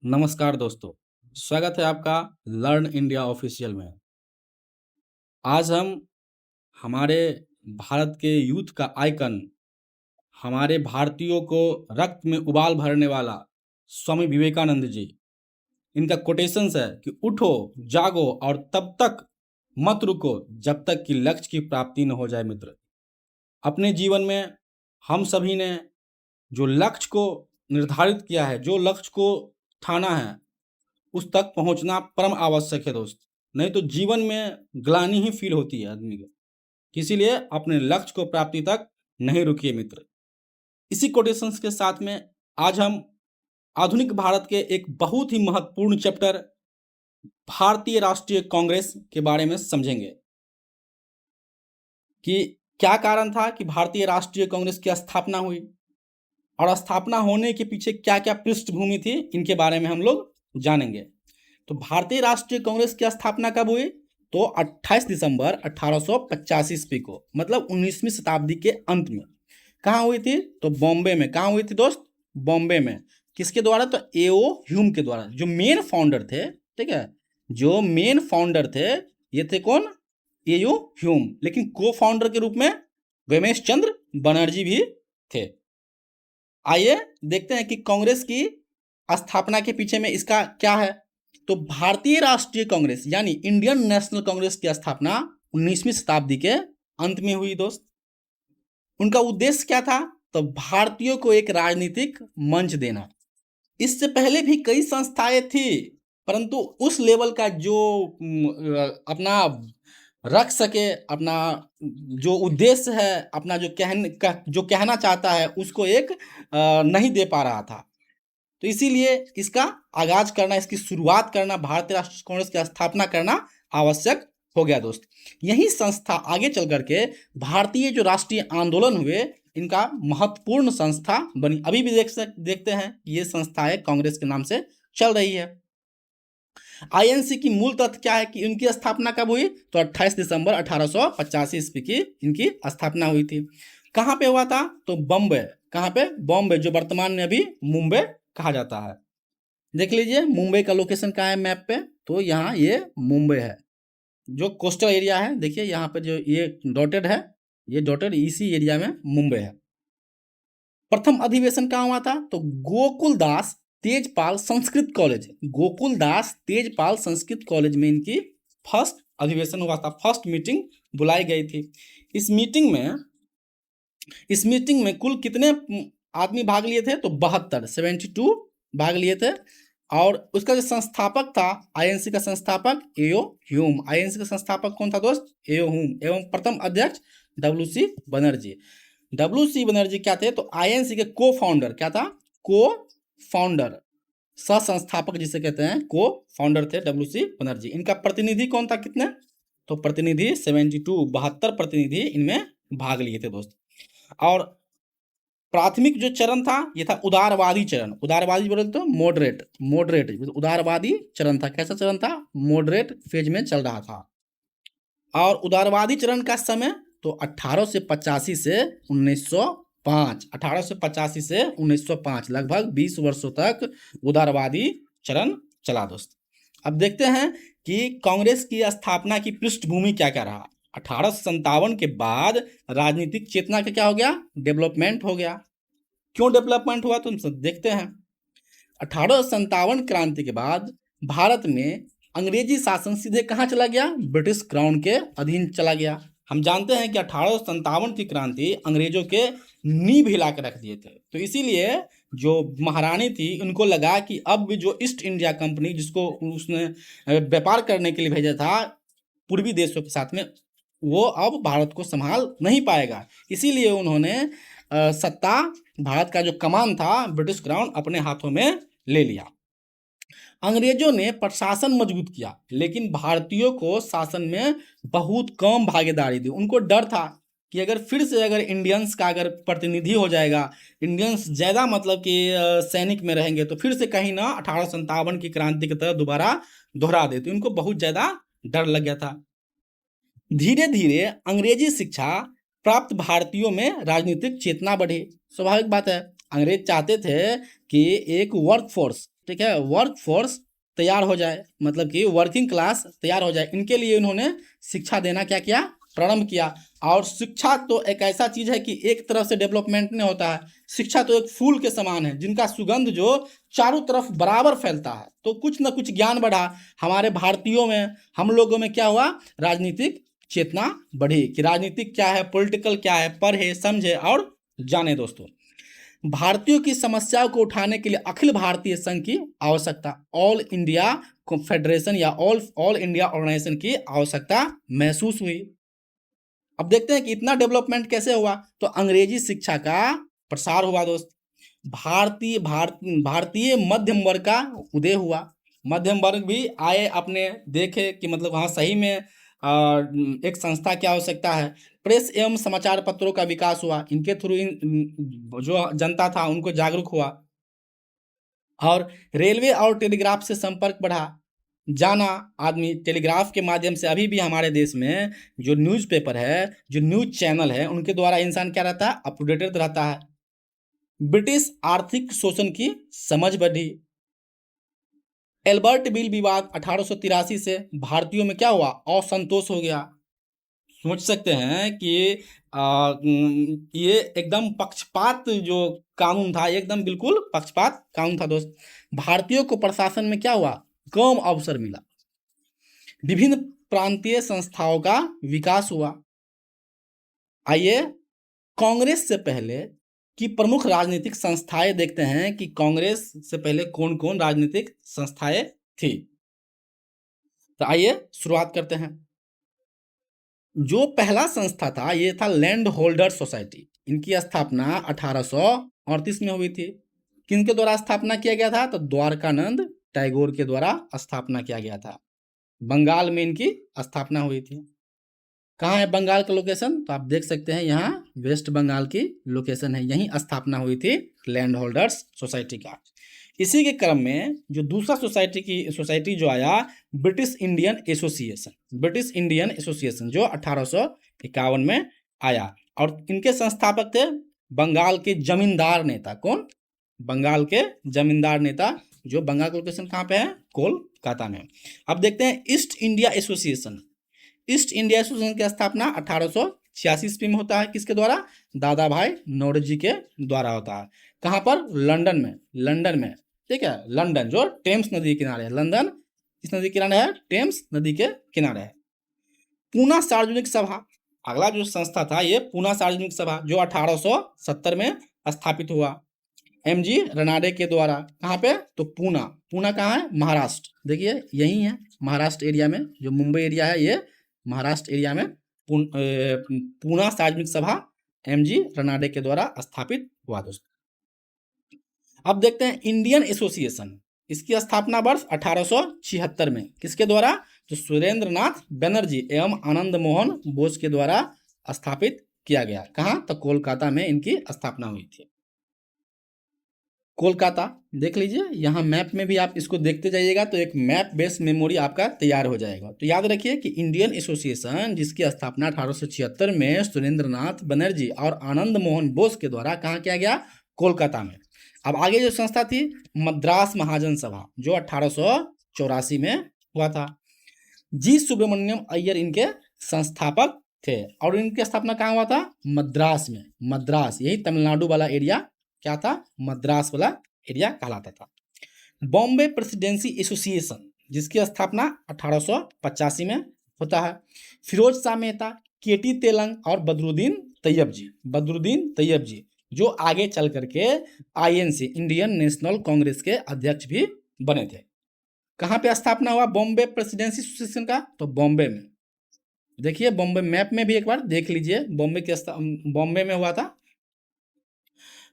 नमस्कार दोस्तों, स्वागत है आपका लर्न इंडिया ऑफिशियल में। आज हम हमारे भारत के यूथ का आइकन, हमारे भारतीयों को रक्त में उबाल भरने वाला स्वामी विवेकानंद जी, इनका कोटेशंस है कि उठो, जागो और तब तक मत रुको जब तक कि लक्ष्य की प्राप्ति न हो जाए। मित्र, अपने जीवन में हम सभी ने जो लक्ष्य को निर्धारित किया है, जो लक्ष्य को ठाना है, उस तक पहुंचना परम आवश्यक है दोस्त। नहीं तो जीवन में ग्लानि ही फील होती है आदमी को। इसीलिए अपने लक्ष्य को प्राप्ति तक नहीं रुकिए मित्र। इसी कोटेशंस के साथ में आज हम आधुनिक भारत के एक बहुत ही महत्वपूर्ण चैप्टर भारतीय राष्ट्रीय कांग्रेस के बारे में समझेंगे कि क्या कारण था कि भारतीय राष्ट्रीय कांग्रेस की स्थापना हुई और स्थापना होने के पीछे क्या क्या पृष्ठभूमि थी, इनके बारे में हम लोग जानेंगे। तो भारतीय राष्ट्रीय कांग्रेस की स्थापना कब हुई? तो 28 दिसंबर 1885 ईस्वी को, मतलब 19वीं शताब्दी के अंत में। कहाँ हुई थी? तो बॉम्बे में। कहाँ हुई थी दोस्त? बॉम्बे में। किसके द्वारा? तो एओ ह्यूम के द्वारा, जो मेन फाउंडर थे। ठीक है, जो मेन फाउंडर थे ये थे कौन? एओ ह्यूम। लेकिन को फाउंडर के रूप में रमेश चंद्र बनर्जी भी थे। आइए देखते हैं कि कांग्रेस की स्थापना के पीछे में इसका क्या है। तो भारतीय राष्ट्रीय कांग्रेस यानी इंडियन नेशनल कांग्रेस की स्थापना 19वीं शताब्दी के अंत में हुई दोस्त। उनका उद्देश्य क्या था? तो भारतीयों को एक राजनीतिक मंच देना। इससे पहले भी कई संस्थाएं थी, परंतु उस लेवल का जो अपना रख सके, अपना जो उद्देश्य है, अपना जो कहना चाहता है, उसको एक नहीं दे पा रहा था। तो इसीलिए इसका आगाज करना, इसकी शुरुआत करना, भारतीय राष्ट्रीय कांग्रेस की स्थापना करना आवश्यक हो गया दोस्त। यही संस्था आगे चल करके भारतीय जो राष्ट्रीय आंदोलन हुए, इनका महत्वपूर्ण संस्था बनी। अभी भी देखते हैं कि ये संस्थाएं कांग्रेस के नाम से चल रही है। आईएनसी की मूल तथ्य क्या है कि इनकी स्थापना कब हुई? तो 28 दिसंबर 1885 ईस्वी की इनकी स्थापना हुई थी। कहाँ पे हुआ था? तो बॉम्बे। कहाँ पे? बॉम्बे, जो वर्तमान में अभी मुंबई कहा जाता है। देख लीजिए मुंबई का लोकेशन कहाँ है मैप पे। तो यहाँ ये मुंबई है, जो कोस्टल एरिया है। देखिए यहाँ पे जो ये डॉटेड है, ये डॉटेड इसी एरिया में मुंबई है। प्रथम अधिवेशन कहाँ हुआ था? तो गोकुलदास तेजपाल संस्कृत कॉलेज, गोकुलदास तेजपाल संस्कृत कॉलेज में इनकी फर्स्ट अधिवेशन हुआ था, फर्स्ट मीटिंग बुलाई गई थी। इस मीटिंग में कुल कितने आदमी भाग लिए थे? तो 72 भाग लिए थे। और उसका जो संस्थापक था, आईएनसी का संस्थापक एओ ह्यूम। आईएनसी का संस्थापक कौन था दोस्त? एओ ह्यूम। एवं प्रथम अध्यक्ष डब्ल्यूसी बनर्जी। डब्ल्यूसी बनर्जी क्या थे? तो आईएनसी के को फाउंडर। क्या था? को फाउंडर, सह संस्थापक जिसे कहते हैं, को फाउंडर थे डब्ल्यूसी बनर्जी। इनका प्रतिनिधि कौन था? कितने? तो प्रतिनिधि 72 प्रतिनिधि इनमें भाग लिए थे दोस्त। और प्राथमिक जो चरण था ये था उदारवादी चरण। उदारवादी बोले तो मॉडरेट उदारवादी चरण था। कैसा चरण था? मॉडरेट फेज में चल रहा था। और उदारवादी चरण का समय तो 1885 से 1905, 1885 से 1905, लगभग 20 वर्षों तक उदारवादी चरण चला दोस्त। अब देखते हैं कि कांग्रेस की स्थापना की पृष्ठभूमि क्या क्या रहा। 1857 के बाद राजनीतिक चेतना का क्या हो गया? डेवलपमेंट हो गया। क्यों डेवलपमेंट हुआ? तो हम सब देखते हैं। 1857 क्रांति के बाद भारत में अंग्रेजी शासन सीधे कहाँ चला गया? ब्रिटिश क्राउन के अधीन चला गया। हम जानते हैं कि 1857 की क्रांति अंग्रेजों के नींव हिला कर रख दिए थे। तो इसीलिए जो महारानी थी, उनको लगा कि अब भी जो ईस्ट इंडिया कंपनी, जिसको उसने व्यापार करने के लिए भेजा था पूर्वी देशों के साथ में, वो अब भारत को संभाल नहीं पाएगा। इसीलिए उन्होंने सत्ता, भारत का जो कमान था, ब्रिटिश क्राउन अपने हाथों में ले लिया। अंग्रेजों ने प्रशासन मजबूत किया, लेकिन भारतीयों को शासन में बहुत कम भागीदारी दी। उनको डर था कि अगर फिर से अगर इंडियंस का अगर प्रतिनिधि हो जाएगा, इंडियंस ज़्यादा मतलब कि सैनिक में रहेंगे, तो फिर से कहीं ना 1857 की क्रांति की तरह दोबारा दोहरा देते। उनको बहुत ज़्यादा डर लग गया था। धीरे धीरे अंग्रेजी शिक्षा प्राप्त भारतीयों में राजनीतिक चेतना बढ़ी। स्वाभाविक बात है, अंग्रेज चाहते थे कि एक वर्क फोर्स, ठीक है, वर्क फोर्स तैयार हो जाए, मतलब कि वर्किंग क्लास तैयार हो जाए, इनके लिए इन्होंने शिक्षा देना क्या किया, प्रारंभ किया। और शिक्षा तो एक ऐसा चीज है कि एक तरफ से डेवलपमेंट नहीं होता है, शिक्षा तो एक फूल के समान है जिनका सुगंध जो चारों तरफ बराबर फैलता है। तो कुछ ना कुछ ज्ञान बढ़ा हमारे भारतीयों में, हम लोगों में क्या हुआ, राजनीतिक चेतना बढ़ी कि राजनीतिक क्या है, पॉलिटिकल क्या है, पढ़े समझे और जाने। दोस्तों, भारतीयों की समस्याओं को उठाने के लिए अखिल भारतीय संघ की आवश्यकता, ऑल इंडिया फेडरेशन या ऑल ऑल इंडिया ऑर्गेनाइजेशन की आवश्यकता महसूस हुई। अब देखते हैं कि इतना डेवलपमेंट कैसे हुआ। तो अंग्रेजी शिक्षा का प्रसार हुआ दोस्त, भारतीय मध्यम वर्ग का उदय हुआ, मध्यम वर्ग भी आए, अपने देखे कि मतलब हाँ सही में एक संस्था की आवश्यकता है। प्रेस एवं समाचार पत्रों का विकास हुआ, इनके थ्रू जो जनता था उनको जागरूक हुआ। और रेलवे और टेलीग्राफ से संपर्क बढ़ा, जाना आदमी टेलीग्राफ के माध्यम से, अभी भी हमारे देश में जो न्यूज़पेपर है, जो न्यूज चैनल है, उनके द्वारा इंसान क्या रहता है, अप टू डेटेड रहता है। ब्रिटिश आर्थिक शोषण की समझ बढ़ी। एल्बर्ट बिल विवाद 1883 से भारतीयों में क्या हुआ, असंतोष हो गया। सोच सकते हैं कि ये एकदम पक्षपात जो कानून था, एकदम बिल्कुल पक्षपात कानून था दोस्त। भारतीयों को प्रशासन में क्या हुआ, कम अवसर मिला। विभिन्न प्रांतीय संस्थाओं का विकास हुआ। आइए कांग्रेस से पहले की प्रमुख राजनीतिक संस्थाएं देखते हैं कि कांग्रेस से पहले कौन कौन राजनीतिक संस्थाएं थी। तो आइए शुरुआत करते हैं। जो पहला संस्था था ये था लैंड होल्डर सोसाइटी, इनकी स्थापना 1838 में हुई थी। किनके द्वारा स्थापना किया गया था, तो द्वारकानंद टैगोर के द्वारा स्थापना किया गया था। बंगाल में इनकी स्थापना हुई थी। कहाँ है बंगाल का लोकेशन, तो आप देख सकते हैं यहाँ वेस्ट बंगाल की लोकेशन है, यहीं स्थापना हुई थी लैंड होल्डर्स सोसाइटी का। इसी के क्रम में जो दूसरा सोसाइटी जो आया, British Indian association, British Indian association जो 1851 में आया। और इनके संस्थापक थे बंगाल के जमींदार नेता, कौन, बंगाल के जमींदार नेता, जो बंगाल का लोकेशन कहाँ पे है, कोलकाता में। अब देखते हैं east India association. East India association की स्थापना 1886 ईस्वी में होता है, किसके द्वारा, दादा भाई नौरोजी के द्वारा होता है। कहाँ पर, लंदन में, लंदन में, ठीक है, लंदन जो टेम्स नदी के किनारे है, लंदन किस नदी के किनारे है, टेम्स नदी के किनारे है। पूना सार्वजनिक सभा, अगला जो संस्था था ये पूना सार्वजनिक सभा, जो 1870 में स्थापित हुआ एमजी रनाडे के द्वारा। कहाँ पे, तो पूना, पूना कहाँ है, महाराष्ट्र, देखिए यही है महाराष्ट्र एरिया में, जो मुंबई एरिया है ये महाराष्ट्र एरिया में पूना सार्वजनिक सभा एमजी रनाडे के द्वारा स्थापित हुआ दोस्तों। अब देखते हैं इंडियन एसोसिएशन, इसकी स्थापना वर्ष 1876 में, किसके द्वारा, तो सुरेंद्र नाथ बनर्जी एवं आनंद मोहन बोस के द्वारा स्थापित किया गया। कहाँ, तो कोलकाता में इनकी स्थापना हुई थी। कोलकाता देख लीजिए, यहाँ मैप में भी आप इसको देखते जाइएगा तो एक मैप बेस्ड मेमोरी आपका तैयार हो जाएगा। तो याद रखिए कि इंडियन एसोसिएशन जिसकी स्थापना 1876 में सुरेंद्र नाथ बनर्जी और आनंद मोहन बोस के द्वारा कहाँ किया गया, कोलकाता में। अब आगे जो संस्था थी मद्रास महाजन सभा, जो 1884 में हुआ था। जी सुब्रमण्यम अय्यर इनके संस्थापक थे और इनकी स्थापना कहाँ हुआ था, मद्रास में। मद्रास यही तमिलनाडु वाला एरिया क्या था, मद्रास वाला एरिया कहलाता था। बॉम्बे प्रेसिडेंसी एसोसिएशन जिसकी स्थापना 1885 में होता है। फिरोज शाह मेहता, केटी तेलंग और बदरुद्दीन तैयब जी, बदरुद्दीन तैयब जी जो आगे चल करके आईएनसी इंडियन नेशनल कांग्रेस के अध्यक्ष भी बने थे। कहाँ पे स्थापना हुआ बॉम्बे प्रेसिडेंसी एसोसिएशन का, तो बॉम्बे में। देखिए बॉम्बे मैप में भी एक बार देख लीजिए, बॉम्बे में हुआ था।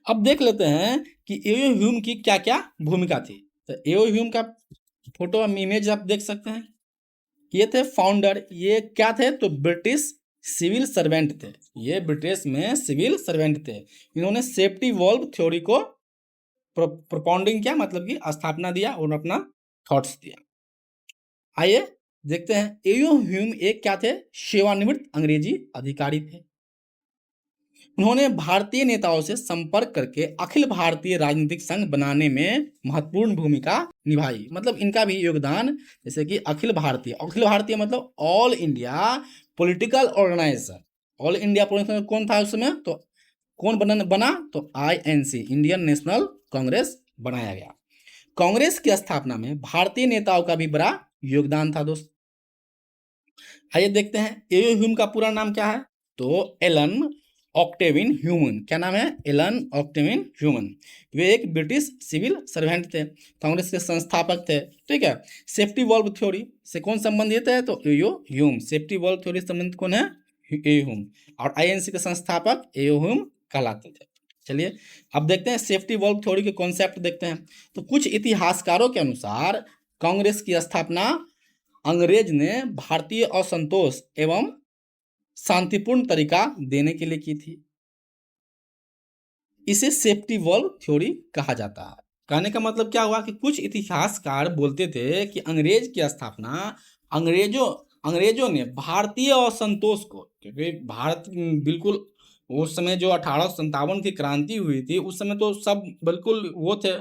अब देख लेते हैं कि एओ ह्यूम की क्या क्या भूमिका थी। तो एओ ह्यूम का फोटो इमेज आप देख सकते हैं, ये थे फाउंडर, ये क्या थे, तो ब्रिटिश सिविल सर्वेंट थे, ये ब्रिटिश में सिविल सर्वेंट थे। इन्होंने सेफ्टी वॉल्व थ्योरी को प्रोपाउंडिंग किया, मतलब कि स्थापना दिया और अपना थॉट्स दिया। आइए देखते हैं एओ ह्यूम एक क्या थे, सेवानिवृत्त अंग्रेजी अधिकारी थे। उन्होंने भारतीय नेताओं से संपर्क करके अखिल भारतीय राजनीतिक संघ बनाने में महत्वपूर्ण भूमिका निभाई। मतलब इनका भी योगदान, जैसे कि अखिल भारतीय मतलब all India political organisation. All India political कौन था उस समय? तो कौन बना? तो आईएनसी, इंडियन नेशनल कांग्रेस बनाया गया। कांग्रेस की स्थापना में भारतीय नेताओं का भी बड़ा योगदान था दोस्त। आइए देखते हैं एओ ह्यूम का पूरा नाम क्या है। तो एलन ऑक्टेविन ह्यूमन। क्या नाम है? Elon ऑक्टेविन human. वे एक ब्रिटिश सिविल सर्वेंट थे, कांग्रेस के संस्थापक थे। ठीक है। सेफ्टी वॉल्व थ्योरी से कौन संबंधित है? तो एओ ह्यूम। सेफ्टी वॉल्व थ्योरी से संबंधित कौन है? एओ ह्यूम। और आईएनसी के संस्थापक एओ ह्यूम कहलाते थे। चलिए अब देखते हैं सेफ्टी वॉल्व थ्योरी के कॉन्सेप्ट देखते हैं। तो कुछ इतिहासकारों के अनुसार कांग्रेस की स्थापना अंग्रेज ने भारतीय असंतोष एवं शांतिपूर्ण तरीका देने के लिए की थी। इसे सेफ्टी वॉल्व थ्योरी कहा जाता है। कहने का मतलब क्या हुआ कि कुछ इतिहासकार बोलते थे कि अंग्रेज की स्थापना अंग्रेजों ने भारतीय असंतोष को, क्योंकि भारत बिल्कुल उस समय जो 1857 की क्रांति हुई थी उस समय तो सब बिल्कुल वो थे,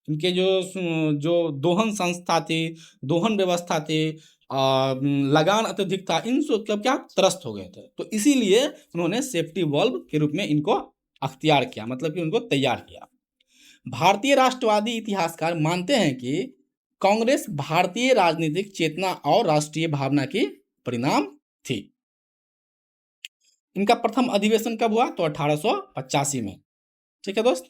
इनके जो दोहन संस्था थी, दोहन व्यवस्था थी, लगान अत्यधिक था, इन सब क्या त्रस्त हो गए थे। तो इसीलिए उन्होंने सेफ्टी वॉल्व के रूप में इनको अख्तियार किया, मतलब कि उनको तैयार किया। भारतीय राष्ट्रवादी इतिहासकार मानते हैं कि कांग्रेस भारतीय राजनीतिक चेतना और राष्ट्रीय भावना की परिणाम थी। इनका प्रथम अधिवेशन कब हुआ? तो 1885 में। ठीक है दोस्त।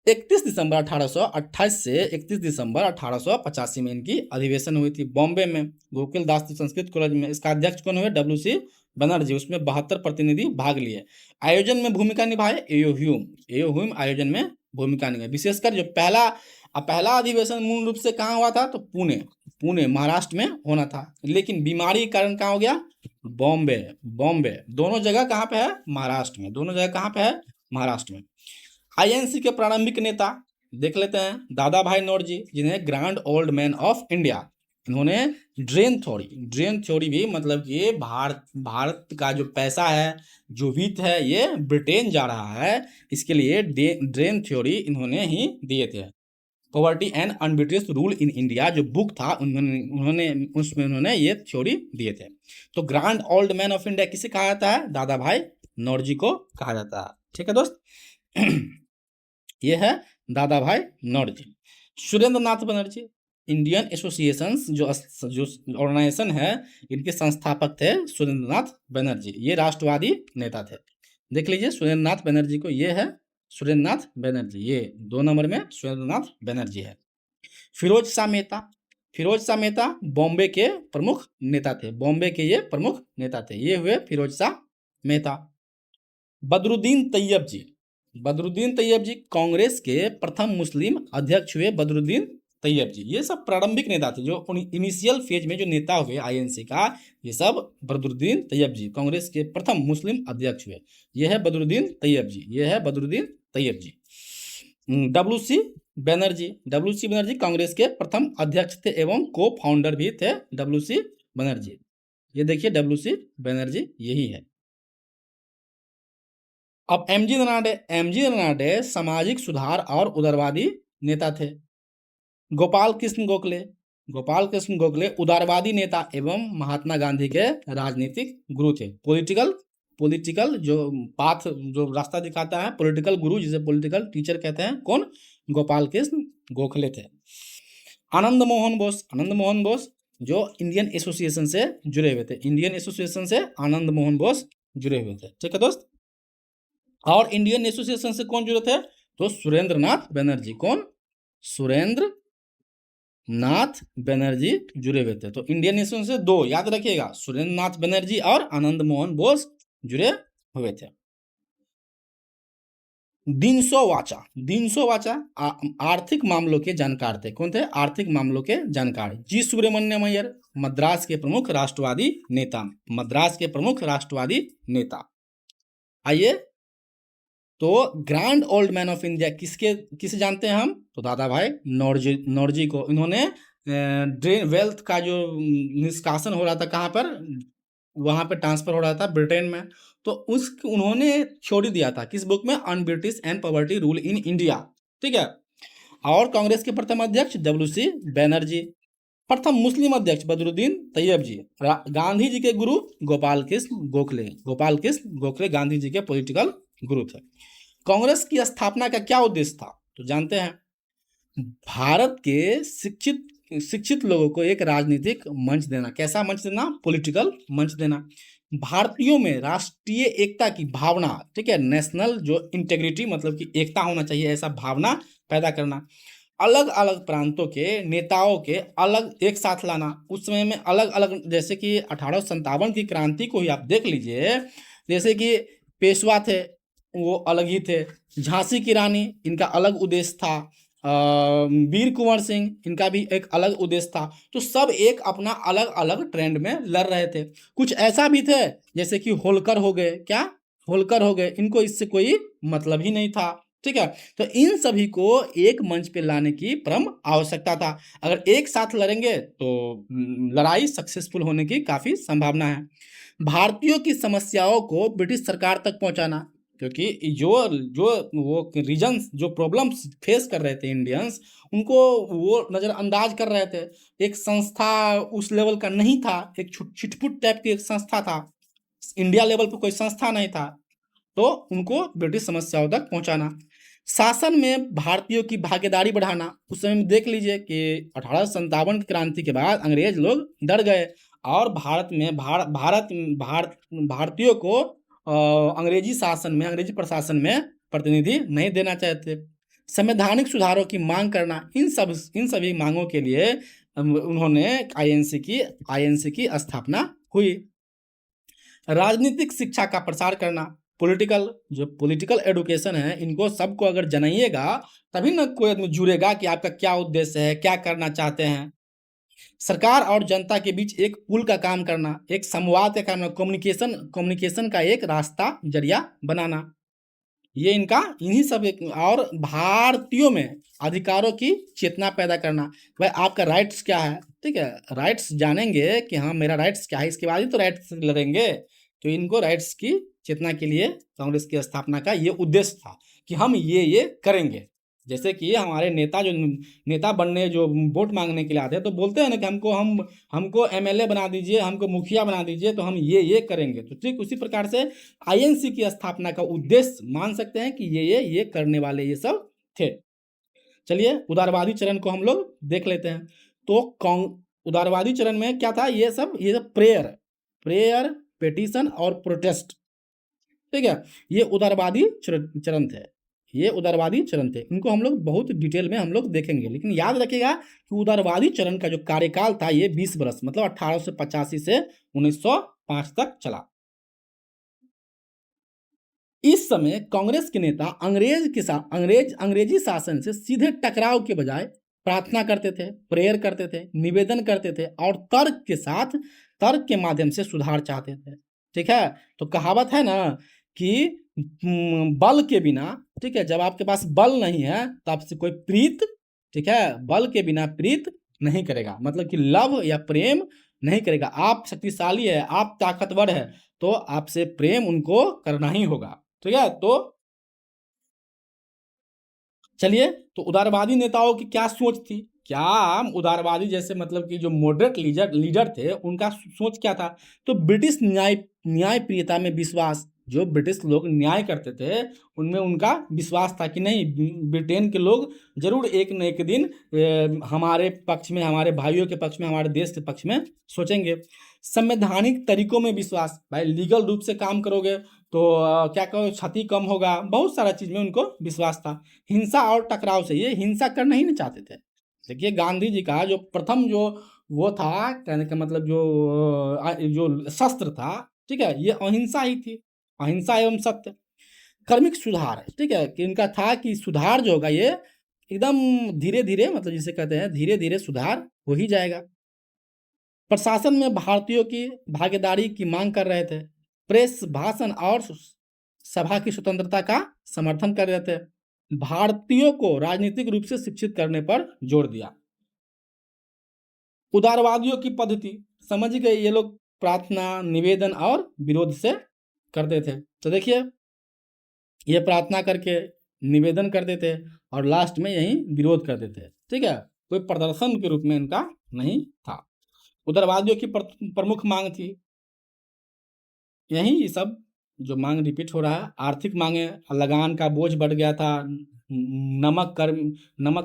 31 दिसंबर 1828 से 31 दिसंबर 1885 में इनकी अधिवेशन हुई थी बॉम्बे में, गोकुल दास संस्कृत कॉलेज में। इसका अध्यक्ष कौन हुए? डब्ल्यू.सी. बनर्जी। उसमें 72 प्रतिनिधि भाग लिए। आयोजन में भूमिका निभाए एओ ह्यूम आयोजन में भूमिका निभाई। विशेषकर जो पहला अधिवेशन मूल रूप से कहाँ हुआ था? तो पुणे महाराष्ट्र में होना था, लेकिन बीमारी के कारण कहाँ हो गया? बॉम्बे। दोनों जगह कहाँ पे है? महाराष्ट्र में। दोनों जगह कहाँ पे है? महाराष्ट्र में। आईएनसी के प्रारंभिक नेता देख लेते हैं। दादा भाई नौरोजी, जिन्हें grand old man of India. इन्होंने ड्रेन थ्योरी भी, मतलब ये भारत का जो पैसा है, जो वित्त है, ये ब्रिटेन जा रहा है, इसके लिए ड्रेन थ्योरी इन्होंने ही दिए थे। Poverty and un-British rule in India जो बुक था, उसमें उन्होंने ये थ्योरी दिए थे। तो grand old man of India किसे कहा जाता है? दादा भाई नौरोजी को कहा जाता है। ठीक है दोस्त। ये है दादा भाई नौरोजी। सुरेंद्र नाथ बनर्जी, इंडियन एसोसिएशन जो ऑर्गेनाइजेशन है, इनके संस्थापक थे सुरेंद्र नाथ बनर्जी। ये राष्ट्रवादी नेता थे। देख लीजिए सुरेंद्र नाथ बनर्जी को, ये है सुरेंद्र नाथ बनर्जी, ये 2 नंबर में सुरेंद्र नाथ बनर्जी है। फिरोज शाह मेहता बॉम्बे के प्रमुख नेता थे। बॉम्बे के ये प्रमुख नेता थे। ये हुए फिरोज शाह मेहता। बदरुद्दीन तैयब जी कांग्रेस के प्रथम मुस्लिम अध्यक्ष हुए। बदरुद्दीन तैयब जी, ये सब प्रारंभिक नेता थे, जो इनिशियल फेज में जो नेता हुए आईएनसी का, ये सब बदरुद्दीन तैयब जी कांग्रेस के प्रथम मुस्लिम अध्यक्ष हुए। ये है बदरुद्दीन तैयब जी। डब्ल्यू.सी. बनर्जी कांग्रेस के प्रथम अध्यक्ष थे एवं को फाउंडर भी थे डब्ल्यू.सी. बनर्जी। ये देखिए डब्ल्यू.सी. बनर्जी यही है। अब एमजी रनाडे सामाजिक सुधार और उदारवादी नेता थे। गोपाल कृष्ण गोखले उदारवादी नेता एवं महात्मा गांधी के राजनीतिक गुरु थे। पॉलिटिकल जो पाथ, जो रास्ता दिखाता है, पॉलिटिकल गुरु, जिसे पॉलिटिकल टीचर कहते हैं, कौन? गोपाल कृष्ण गोखले थे। आनंद मोहन बोस जो इंडियन एसोसिएशन से जुड़े हुए थे। आनंद मोहन बोस जुड़े हुए थे। ठीक है दोस्त। और इंडियन एसोसिएशन से कौन जुड़े थे? तो सुरेंद्र नाथ बनर्जी। कौन? सुरेंद्र नाथ बनर्जी जुड़े हुए थे। तो इंडियन एसोसिएशन से 2 याद रखिएगा, सुरेंद्र नाथ बनर्जी और आनंद मोहन बोस जुड़े हुए थे। दीनसो वाचा आर्थिक मामलों के जानकार थे। कौन थे? आर्थिक मामलों के जानकार। जी सुब्रमण्यम अय्यर मद्रास के प्रमुख राष्ट्रवादी नेता। आइए, तो grand old man of India किसे जानते हैं हम? तो दादा भाई नौरोजी को। इन्होंने वेल्थ का जो निष्कासन हो रहा था, कहाँ पर? वहाँ पे ट्रांसफर हो रहा था ब्रिटेन में, तो उस उन्होंने छोड़ दिया था किस बुक में, on British and poverty rule in India, ठीक है। और कांग्रेस के प्रथम अध्यक्ष WC बैनर्जी, प्रथम मुस्लिम अध्यक्ष बदरुद्दीन तैयब जी, गांधी जी के गुरु गोपाल कृष्ण गोखले, गोपाल कृष्ण गोखले गांधी जी के पॉलिटिकल गुरु थे। कांग्रेस की स्थापना का क्या उद्देश्य था, तो जानते हैं, भारत के शिक्षित शिक्षित लोगों को एक राजनीतिक मंच देना। कैसा मंच देना, पॉलिटिकल मंच देना। भारतीयों में राष्ट्रीय एकता की भावना, ठीक है, नेशनल जो इंटेग्रिटी मतलब कि एकता होना चाहिए, ऐसा भावना पैदा करना। अलग अलग प्रांतों के नेताओं के अलग एक साथ लाना। उस समय में अलग अलग, जैसे कि 1857 की क्रांति को ही आप देख लीजिए, जैसे कि पेशवा थे वो अलग ही थे, झांसी की रानी इनका अलग उद्देश्य था, वीर कुंवर सिंह इनका भी एक अलग उद्देश्य था। तो सब एक अपना अलग अलग ट्रेंड में लड़ रहे थे। कुछ ऐसा भी थे जैसे कि होलकर हो गए, क्या होलकर हो गए, इनको इससे कोई मतलब ही नहीं था, ठीक है। तो इन सभी को एक मंच पे लाने की परम आवश्यकता था। अगर एक साथ लड़ेंगे तो लड़ाई सक्सेसफुल होने की काफी संभावना है। भारतीयों की समस्याओं को ब्रिटिश सरकार तक पहुंचाना, क्योंकि जो जो वो रीजन्स जो प्रॉब्लम्स फेस कर रहे थे इंडियंस, उनको वो नज़रअंदाज कर रहे थे। एक संस्था उस लेवल का नहीं था, एक छिटपुट टाइप की एक संस्था था, इंडिया लेवल पर कोई संस्था नहीं था, तो उनको ब्रिटिश समस्याओं तक पहुंचाना। शासन में भारतीयों की भागीदारी बढ़ाना। उस समय में देख लीजिए कि 1857 की क्रांति के बाद अंग्रेज लोग डर गए और भारत में भारतीयों को अंग्रेजी शासन में, अंग्रेजी प्रशासन में प्रतिनिधि नहीं देना चाहते। संवैधानिक सुधारों की मांग करना। इन सभी मांगों के लिए उन्होंने आईएनसी की स्थापना हुई। राजनीतिक शिक्षा का प्रसार करना। पॉलिटिकल एडुकेशन है, इनको सबको अगर जनाइएगा तभी ना कोई आदमी जुड़ेगा कि आपका क्या उद्देश्य है, क्या करना चाहते हैं। सरकार और जनता के बीच एक पुल का काम करना, एक संवाद का काम, कम्युनिकेशन का एक रास्ता जरिया बनाना। ये इनका इन्हीं सब और भारतीयों में अधिकारों की चेतना पैदा करना। भाई आपका राइट्स क्या है, ठीक है, राइट्स जानेंगे कि हाँ मेरा राइट्स क्या है, इसके बाद ही तो राइट्स लड़ेंगे। तो इनको राइट्स की चेतना के लिए कांग्रेस की स्थापना का ये उद्देश्य था कि हम ये करेंगे। जैसे कि हमारे नेता बनने जो वोट मांगने के लिए आते हैं तो बोलते हैं ना कि हमको एमएलए बना दीजिए, हमको मुखिया बना दीजिए, तो हम ये करेंगे। तो ठीक उसी प्रकार से आईएनसी की स्थापना का उद्देश्य मान सकते हैं कि ये करने वाले ये सब थे। चलिए उदारवादी चरण को हम लोग देख लेते हैं। तो उदारवादी चरण में क्या था, ये सब प्रेयर पिटीशन और प्रोटेस्ट, ठीक है, ये उदारवादी चरण थे। ये उदारवादी चरण थे, इनको हम लोग बहुत डिटेल में हम लोग देखेंगे। लेकिन याद रखिएगा कि उदारवादी चरण का जो कार्यकाल था ये 20 वर्ष, मतलब 1885 से 1905 तक चला। इस समय कांग्रेस के नेता अंग्रेजी शासन से सीधे टकराव के बजाय प्रार्थना करते थे, प्रेयर करते थे, निवेदन करते थे और तर्क के माध्यम से सुधार चाहते थे, ठीक है। तो कहावत है ना कि बल के बिना, ठीक है, जब आपके पास बल नहीं है तो आपसे कोई प्रीत, ठीक है, बल के बिना प्रीत नहीं करेगा, मतलब कि लव या प्रेम नहीं करेगा। आप शक्तिशाली है, आप ताकतवर है, तो आपसे प्रेम उनको करना ही होगा, ठीक है। तो चलिए, तो उदारवादी नेताओं की क्या सोच थी, क्या उदारवादी जैसे मतलब कि जो मॉडरेट लीडर थे उनका सोच क्या था। तो ब्रिटिश न्याय प्रियता में विश्वास, जो ब्रिटिश लोग न्याय करते थे उनमें उनका विश्वास था कि नहीं, ब्रिटेन के लोग जरूर एक न एक दिन हमारे पक्ष में, हमारे भाइयों के पक्ष में, हमारे देश के पक्ष में सोचेंगे। संवैधानिक तरीकों में विश्वास, भाई लीगल रूप से काम करोगे तो क्या कहो क्षति कम होगा, बहुत सारा चीज में उनको विश्वास था। हिंसा और टकराव से, ये हिंसा करना ही नहीं चाहते थे। देखिए गांधी जी का जो प्रथम जो वो था, कहने का मतलब जो शस्त्र था, ठीक है, ये अहिंसा ही थी, अहिंसा एवं सत्य। कर्मिक सुधार, ठीक है, कि इनका था कि सुधार जो होगा ये एकदम धीरे धीरे, मतलब जिसे कहते हैं धीरे धीरे सुधार हो ही जाएगा। प्रशासन में भारतीयों की भागीदारी की मांग कर रहे थे। प्रेस, भाषण और सभा की स्वतंत्रता का समर्थन कर रहे थे। भारतीयों को राजनीतिक रूप से शिक्षित करने पर जोर दिया। उदारवादियों की पद्धति, समझ गए ये लोग प्रार्थना, निवेदन और विरोध से करते थे। तो देखिए, ये प्रार्थना करके निवेदन करते थे और लास्ट में यही विरोध करते थे। ठीक है, कोई प्रदर्शन के रूप में इनका नहीं था। उदारवादियों की प्रमुख मांग थी यही, ये सब जो मांग रिपीट हो रहा है। आर्थिक मांगे, लगान का बोझ बढ़ गया था, नमक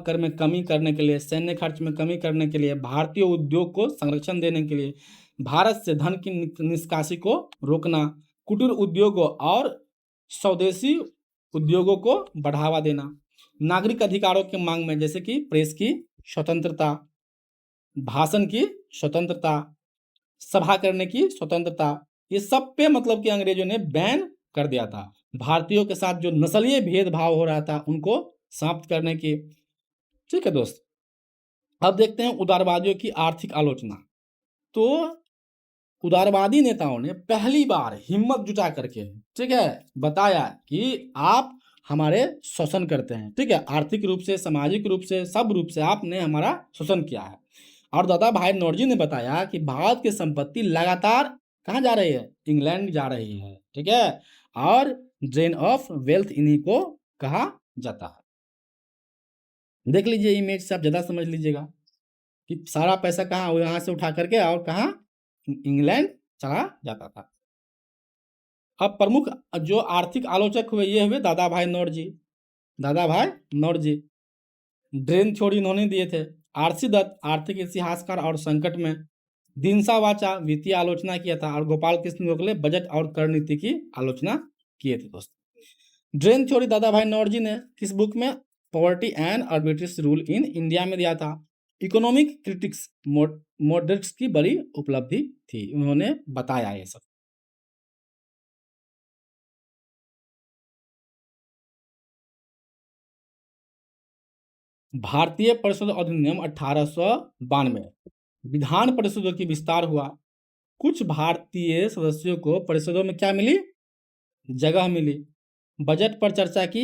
कर में कमी करने के लिए, सैन्य खर्च में कमी करने के लिए, भारतीय उद्योग को संरक्षण देने के लिए, भारत से धन की निष्कासी को रोकना, कुटीर उद्योगों और स्वदेशी उद्योगों को बढ़ावा देना, नागरिक अधिकारों की मांग में जैसे कि प्रेस की स्वतंत्रता, भाषण की स्वतंत्रता, सभा करने की स्वतंत्रता, ये सब पे मतलब कि अंग्रेजों ने बैन कर दिया था। भारतीयों के साथ जो नस्लीय भेदभाव हो रहा था उनको समाप्त करने की। ठीक है दोस्त, अब देखते हैं उदारवादियों की आर्थिक आलोचना। तो उदारवादी नेताओं ने पहली बार हिम्मत जुटा करके, ठीक है, बताया कि आप हमारे शोषण करते हैं। ठीक है, आर्थिक रूप से, सामाजिक रूप से, सब रूप से आपने हमारा शोषण किया है। और दादा भाई नौरोजी ने बताया कि भारत की संपत्ति लगातार कहाँ जा रही है, इंग्लैंड जा रही है। ठीक है, और ड्रेन ऑफ वेल्थ इन्हीं को कहा जाता है। देख लीजिए इमेज से, आप ज्यादा समझ लीजिएगा कि सारा पैसा कहाँ यहाँ से उठा करके और कहाँ, इंग्लैंड चला जाता था। अब प्रमुख जो आर्थिक आलोचक हुए ये हुए दादा भाई नौरोजी। दादा भाई नौरोजी ड्रेन थ्योरी इन्होंने दिए थे। आरसी दत्त आर्थिक इतिहासकार और संकट में, दिनसा वाचा वित्तीय आलोचना किया था, और गोपाल कृष्ण गोखले बजट और कर नीति की आलोचना किए थे दोस्त। ड्रेन थ्योरी दादा भाई नौरोजी ने किस बुक में, पॉवर्टी एंड आर्बिट्रेरियस रूल इन इंडिया में दिया था। इकोनॉमिक क्रिटिक्स मॉडरेट्स की बड़ी उपलब्धि थी, उन्होंने बताया ये सब। भारतीय परिषद अधिनियम 1892, विधान परिषदों की विस्तार हुआ। कुछ भारतीय सदस्यों को परिषदों में क्या मिली, जगह मिली। बजट पर चर्चा की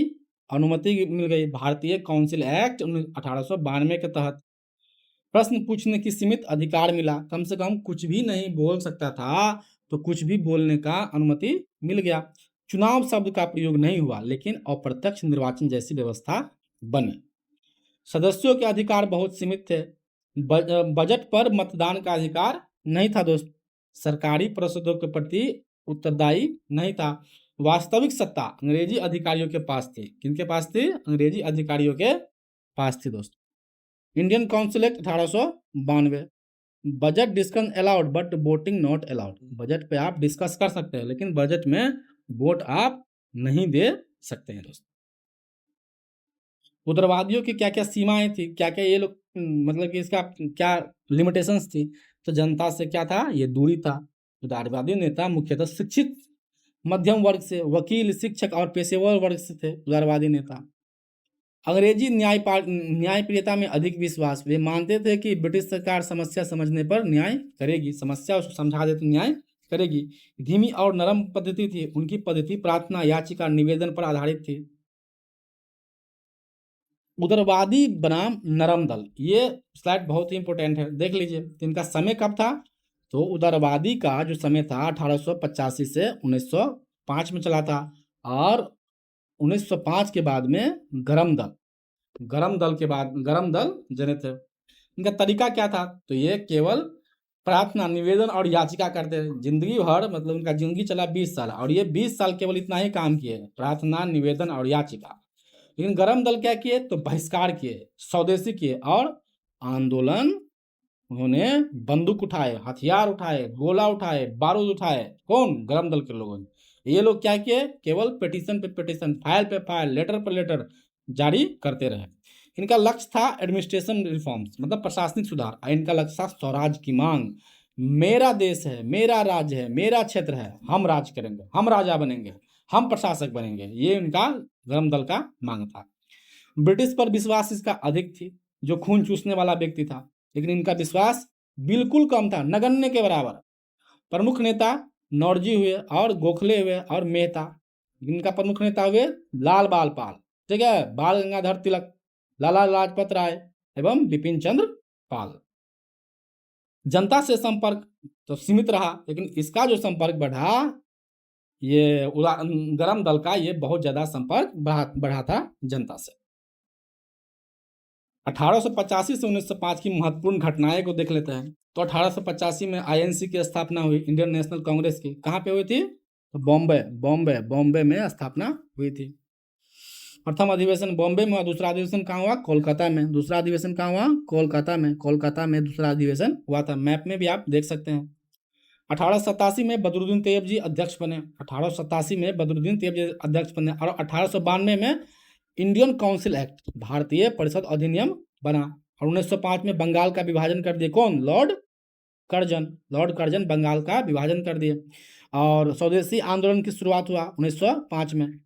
अनुमति मिल गई, भारतीय काउंसिल एक्ट 1892 के तहत। प्रश्न पूछने की सीमित अधिकार मिला, कम से कम कुछ भी नहीं बोल सकता था तो कुछ भी बोलने का अनुमति मिल गया। चुनाव शब्द का प्रयोग नहीं हुआ, लेकिन अप्रत्यक्ष निर्वाचन जैसी व्यवस्था बनी। सदस्यों के अधिकार बहुत सीमित थे। बजट पर मतदान का अधिकार नहीं था दोस्त। सरकारी परिषदों के प्रति उत्तरदायी नहीं था। वास्तविक सत्ता अंग्रेजी अधिकारियों के पास थी। किनके पास थी, अंग्रेजी अधिकारियों के पास थी दोस्त। Indian council act 1892, budget discussion allowed but voting not allowed. Budget पे आप डिस्कस कर सकते हैं लेकिन बजट में वोट आप नहीं दे सकते हैं दोस्त। उग्रवादियों की क्या क्या सीमाएं थी, क्या क्या ये लोग मतलब कि इसका क्या लिमिटेशंस थी। तो जनता से क्या था, ये दूरी था। उदारवादी नेता मुख्यतः शिक्षित मध्यम वर्ग से, वकील, शिक्षक और पेशेवर वर्ग से थे उदारवादी नेता। अंग्रेजी न्यायप्रियता में अधिक विश्वास। वे मानते थे कि ब्रिटिश सरकार समस्या समझने पर न्याय करेगी, समस्या उसको समझा दे तो न्याय करेगी। धीमी और नरम पद्धति थी उनकी। पद्धति प्रार्थना, याचिका, निवेदन पर आधारित थी। उदारवादी बनाम नरम दल, ये स्लाइड बहुत ही इंपॉर्टेंट है, देख लीजिए। इनका समय कब था, तो उदारवादी का जो समय था 1885 से 1905 में चला था। और 1905 के बाद में गरम दल के बाद गरम दल जनित है। इनका तरीका क्या था, तो ये केवल प्रार्थना, निवेदन और याचिका करते थे जिंदगी भर। मतलब उनका जिंदगी चला 20 साल और ये 20 साल केवल इतना ही काम किए, प्रार्थना, निवेदन और याचिका। लेकिन गरम दल क्या किए, तो बहिष्कार किए, स्वदेशी किए और आंदोलन। उन्होंने बंदूक उठाए, हथियार उठाए, गोला उठाए, बारूद उठाए। कौन, गरम दल के लोगों ने। ये लोग क्या किए, केवल पिटीशन पे पिटीशन, फाइल पे फाइल, लेटर पर लेटर जारी करते रहे। इनका लक्ष्य था एडमिनिस्ट्रेशन रिफॉर्म्स, मतलब प्रशासनिक सुधार। और इनका लक्ष्य था स्वराज की मांग। मेरा देश है, मेरा राज्य है, मेरा क्षेत्र है, हम राज करेंगे, हम राजा बनेंगे, हम प्रशासक बनेंगे, ये इनका गरम दल का मांग था। ब्रिटिश पर विश्वास इसका अधिक थी, जो खून चूसने वाला व्यक्ति था। लेकिन इनका विश्वास बिल्कुल कम था, नगण्य के बराबर। प्रमुख नेता नौरोजी हुए और गोखले हुए और मेहता। इनका प्रमुख नेता हुए लाल बाल पाल, ठीक है, बाल गंगाधर तिलक, लाला लाजपत राय एवं बिपिन चंद्र पाल। जनता से संपर्क तो सीमित रहा, लेकिन इसका जो संपर्क बढ़ा, ये गरम दल का ये बहुत ज्यादा संपर्क बढ़ा था जनता से। 1885 से 1905 की महत्वपूर्ण घटनाएं को देख लेते हैं। तो 1885 में आईएनसी की स्थापना हुई, इंडियन नेशनल कांग्रेस की। कहाँ पे हुई थी? तो बॉम्बे में स्थापना हुई थी। प्रथम अधिवेशन बॉम्बे में हुआ, दूसरा अधिवेशन कहाँ हुआ? कोलकाता में। दूसरा अधिवेशन कहाँ हुआ? कोलकाता में दूसरा अधिवेशन हुआ था। मैप में भी आप देख सकते हैं। 1887 में बदरुद्दीन तैयब अध्यक्ष बने। 1887 में बदरुद्दीन तैयब अध्यक्ष बने और 1892 में इंडियन काउंसिल एक्ट, भारतीय परिषद अधिनियम बना। और 1905 में बंगाल का विभाजन कर दिए। कौन? लॉर्ड कर्जन बंगाल का विभाजन कर दिए। और स्वदेशी आंदोलन की शुरुआत हुआ 1905 में।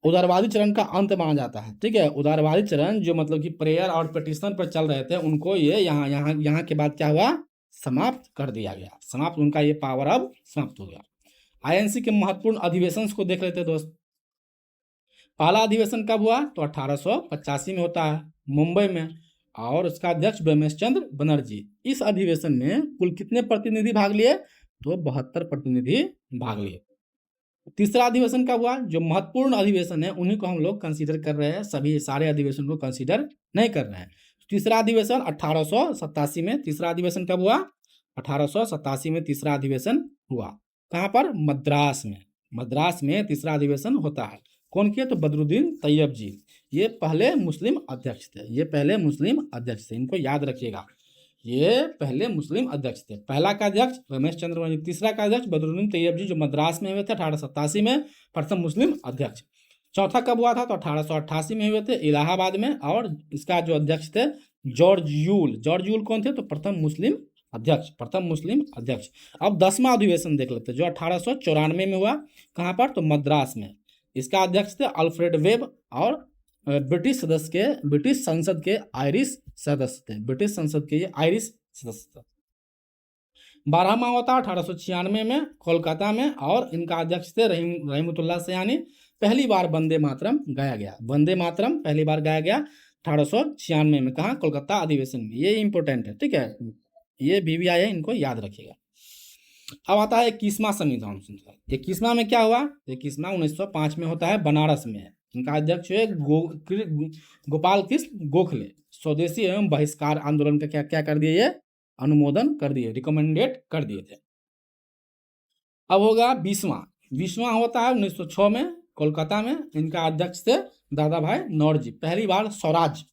उदारवादी चरण का अंत माना जाता है। ठीक है, उदारवादी चरण जो मतलब कि प्रेयर और पिटिशन पर चल रहे थे, उनको ये यहाँ के बाद क्या हुआ? समाप्त कर दिया गया। समाप्त, उनका ये पावर अब समाप्त हो गया। आईएनसी के महत्वपूर्ण अधिवेशन को देख लेते दोस्त। पहला अधिवेशन कब हुआ? तो 1885 में होता है, मुंबई में, और उसका अध्यक्ष ब्रह्मेश चंद्र बनर्जी। इस अधिवेशन में कुल कितने प्रतिनिधि भाग लिए? तो 72 प्रतिनिधि भाग लिए। तीसरा अधिवेशन कब हुआ? जो महत्वपूर्ण अधिवेशन है उन्हीं को हम लोग कंसीडर कर रहे हैं, सभी सारे अधिवेशन को कंसीडर नहीं कर रहे हैं। तीसरा अधिवेशन 1887 में। तीसरा अधिवेशन कब हुआ? 1887 में तीसरा अधिवेशन हुआ। कहाँ पर? मद्रास में तीसरा अधिवेशन होता है। कौन किए? तो बदरुद्दीन तैयब जी। ये पहले मुस्लिम अध्यक्ष थे। इनको याद रखिएगा, ये पहले मुस्लिम अध्यक्ष थे। पहला का अध्यक्ष रमेश चंद्र बनर्जी, तीसरा का अध्यक्ष बदरुद्दीन तैयब जी, जो मद्रास में हुए थे 1887 में, प्रथम मुस्लिम अध्यक्ष। चौथा कब हुआ था? तो 1888 में हुए थे, इलाहाबाद में। और इसका जो अध्यक्ष थे जॉर्ज यूल कौन थे? तो प्रथम मुस्लिम अध्यक्ष। अब 10वां अधिवेशन देख लेते हैं, जो 1894 में हुआ। कहाँ पर? तो मद्रास में। इसका अध्यक्ष थे अल्फ्रेड वेब, और ब्रिटिश संसद के आयरिश सदस्य थे। 12वां हुआ था 1896 में कोलकाता में, और इनका अध्यक्ष थे रहीमतुल्लाह सयानी। पहली बार वंदे मातरम गाया गया। 1896 में। कहा? कोलकाता अधिवेशन में। ये इंपोर्टेंट है, ठीक है, ये BVI है, इनको याद रखिएगा। अब आता है 21वां संविधान संशोधन। 21वां में क्या हुआ? 21वां 1905 में होता है, बनारस में। इनका अध्यक्ष है गोपाल कृष्ण गोखले। स्वदेशी एवं बहिष्कार आंदोलन का क्या कर दिए? ये अनुमोदन कर दिए, रिकमेंडेड कर दिए थे। अब होगा 20वां होता है 1906 में कोलकाता में। इनका अध्यक्ष थे दादा भाई नौरोजी। पहली बार स्वराज,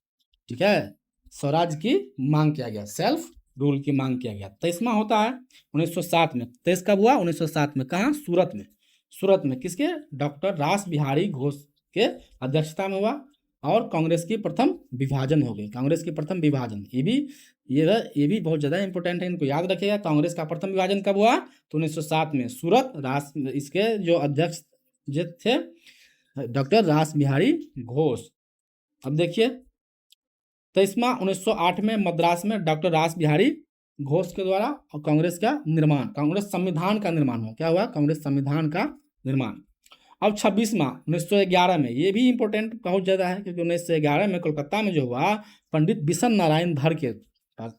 ठीक है, स्वराज की मांग किया गया, सेल्फ रूल की मांग किया गया। 23वां होता है 1907 में। 23 कब हुआ? 1907 में। कहाँ? सूरत में। किसके? डॉक्टर रास बिहारी घोष के अध्यक्षता में हुआ। और कांग्रेस की प्रथम विभाजन हो गई। ये भी बहुत ज़्यादा इंपॉर्टेंट है, इनको याद रखिएगा। कांग्रेस का प्रथम विभाजन कब हुआ? तो 1907 में। इसके जो अध्यक्ष थे डॉक्टर रास बिहारी घोष। अब देखिए 23वां 1908 में मद्रास में डॉक्टर रास बिहारी घोष के द्वारा कांग्रेस संविधान का निर्माण हुआ। क्या हुआ? कांग्रेस संविधान का निर्माण। अब 26वां 1911 में, ये भी इंपॉर्टेंट बहुत ज़्यादा है, क्योंकि 1911 में कोलकाता में जो हुआ, पंडित बिशन नारायण धर के,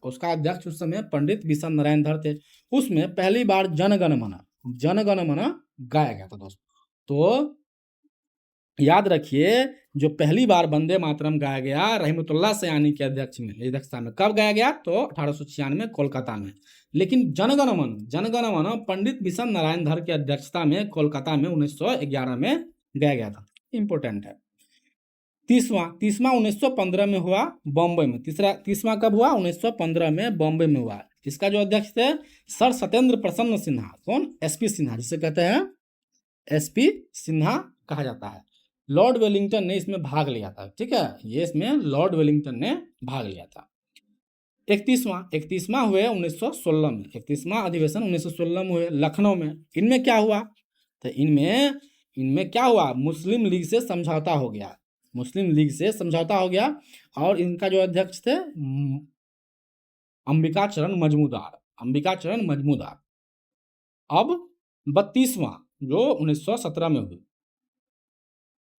उसका अध्यक्ष उस समय पंडित बिशन नारायण धर थे। उसमें पहली बार जनगण मन गाया गया था दोस्तों। तो याद रखिए, जो पहली बार वंदे मातरम गाया गया रहीमतुल्लाह सयानी के अध्यक्षता में कब गाया गया? तो 1896 में कोलकाता में। लेकिन जनगण मन पंडित बिशन नारायण धर की अध्यक्षता में कोलकाता में 1911 में गाया गया था। इंपॉर्टेंट है। 30वां 1915 में हुआ बॉम्बे में। तीसवां कब हुआ? 1915 में बॉम्बे में हुआ। इसका जो अध्यक्ष थे सर सत्येंद्र प्रसन्न सिन्हा। कौन? SP सिन्हा, जिसे कहते हैं SP सिन्हा कहा जाता है। लॉर्ड वेलिंगटन ने इसमें भाग लिया था, ठीक है, ये इसमें लॉर्ड वेलिंगटन ने भाग लिया था। 31वां हुए 1916 में। 31वां अधिवेशन 1916 में हुए लखनऊ में। इनमें क्या हुआ? तो इनमें क्या हुआ? मुस्लिम लीग से समझौता हो गया। और इनका जो अध्यक्ष थे अंबिका चरण मजमूदार। अब 32वां जो 1917 में हुई।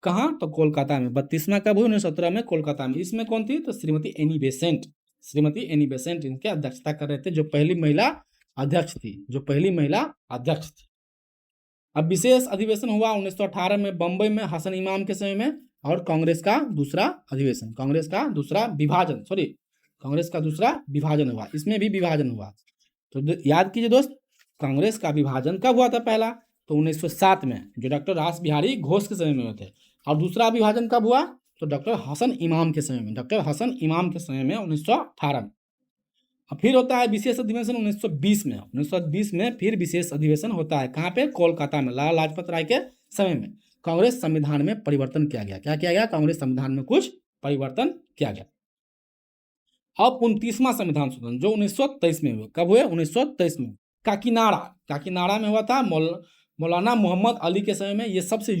कहाँ? तो कोलकाता में। 32वां कब हुई? 1917 में कोलकाता में। इसमें कौन थी? तो Shrimati Annie Besant Shrimati Annie Besant इनके अध्यक्षता कर रहे थे, जो पहली महिला अध्यक्ष थी। अब विशेष अधिवेशन हुआ 1918 में बंबई में हसन इमाम के समय में, और कांग्रेस का दूसरा विभाजन हुआ, इसमें भी विभाजन हुआ। तो याद कीजिए दोस्त, कांग्रेस का विभाजन कब हुआ था? पहला तो 1907 में, जो डॉक्टर रास बिहारी घोष के समय में हुए थे, और दूसरा विभाजन कब हुआ? तो डॉक्टर हसन इमाम के समय में, 1918 में। और फिर होता है विशेष अधिवेशन 1920 में फिर विशेष अधिवेशन होता है। कहाँ पे? कोलकाता में, लाला लाजपत राय के समय में। कांग्रेस संविधान में परिवर्तन किया गया। क्या किया गया? कांग्रेस संविधान में कुछ परिवर्तन किया गया। अब 29वां संविधान संशोधन जो 1923 में हुए। कब हुए? 1923 में। काकीनाड़ा में हुआ था, मौलाना मोहम्मद अली के समय में। ये सबसे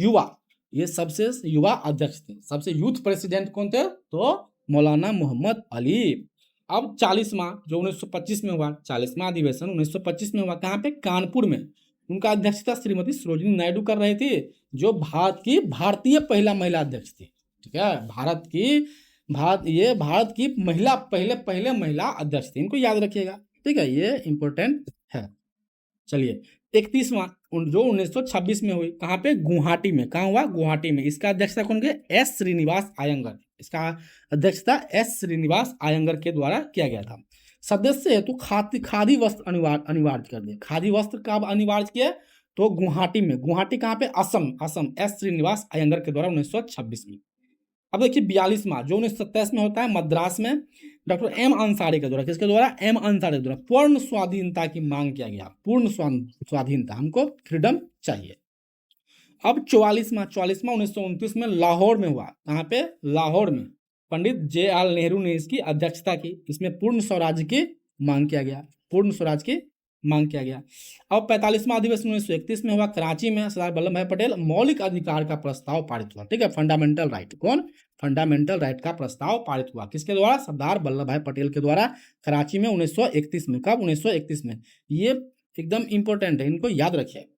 युवा अध्यक्ष थे। सबसे यूथ प्रेसिडेंट कौन थे? तो मौलाना मोहम्मद अली। अब 40वां जो 1925 में हुआ, 40वां अधिवेशन 1925 में हुआ। कहाँ पे? कानपुर में। उनका अध्यक्षता श्रीमती सरोजिनी नायडू कर रही थी, जो भारतीय पहला महिला अध्यक्ष थी। ठीक है, भारत की महिला पहले महिला अध्यक्ष थी। इनको याद रखिएगा, ठीक है, ये इंपॉर्टेंट है। चलिए 31वां जो 1926 में हुई। कहाँ पे? गुवाहाटी में। कहाँ हुआ? गुवाहाटी में। इसका अध्यक्षता कौन के? एस श्रीनिवास अयंगर। इसका अध्यक्षता एस श्रीनिवास अयंगर के द्वारा किया गया था। सदस्य हेतु खादी वस्त्र अनिवार्य कर दिए। खादी वस्त्र कब अनिवार्य किए? तो गुवाहाटी में। गुवाहाटी कहाँ पे? असम। एस श्रीनिवास अयंगर के द्वारा 1926 में। अब देखिए 42वां जो 1927 में होता है, मद्रास में डॉक्टर एम अंसारी के द्वारा। किसके द्वारा? एम अंसारी के द्वारा पूर्ण स्वाधीनता की मांग किया गया। पूर्ण स्वाधीनता, हमको फ्रीडम चाहिए। अब 44वां 1929 में लाहौर में हुआ। कहाँ पे? लाहौर में। पंडित JR नेहरू ने इसकी अध्यक्षता की। इसमें पूर्ण स्वराज की मांग किया गया। अब 45वां अधिवेशन 1931 में हुआ, कराची में। सरदार वल्लभ भाई पटेल मौलिक अधिकार का प्रस्ताव पारित हुआ। ठीक है, फंडामेंटल राइट। फंडामेंटल राइट का प्रस्ताव पारित हुआ। किसके द्वारा? सरदार वल्लभ भाई पटेल के द्वारा, कराची में 1931 में। कब? 1931 में। ये एकदम इंपॉर्टेंट है, इनको याद रखिए।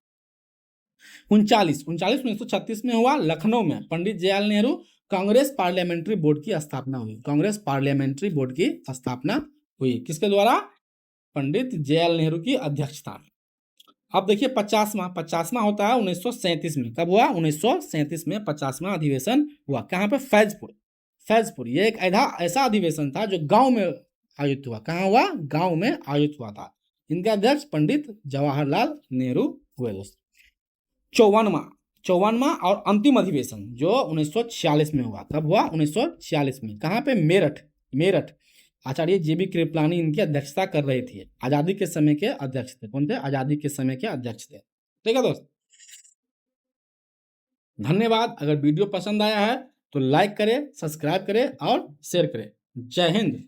1936 में हुआ, लखनऊ में। पंडित JR Nehru Congress parliamentary board की स्थापना हुई। किसके द्वारा? पंडित JR नेहरू की अध्यक्षता में। अब देखिए 50वां होता है 1937 में। कब हुआ? 1937 में 50वां अधिवेशन हुआ। कहाँ पे? फैजपुर। ये एक ऐसा अधिवेशन था जो गांव में आयोजित हुआ। कहाँ हुआ? गांव में आयोजित हुआ था। इनके अध्यक्ष पंडित जवाहरलाल नेहरू हुए दोस्त। 54वां और अंतिम अधिवेशन जो 1946 में हुआ। कब हुआ? 1946 में। कहाँ पे? मेरठ। आचार्य JB कृपलानी इनकी अध्यक्षता कर रहे थे। आजादी के समय के अध्यक्ष थे। कौन थे? आजादी के समय के अध्यक्ष थे। ठीक है दोस्त, धन्यवाद। अगर वीडियो पसंद आया है तो लाइक करें, सब्सक्राइब करें और शेयर करें। जय हिंद।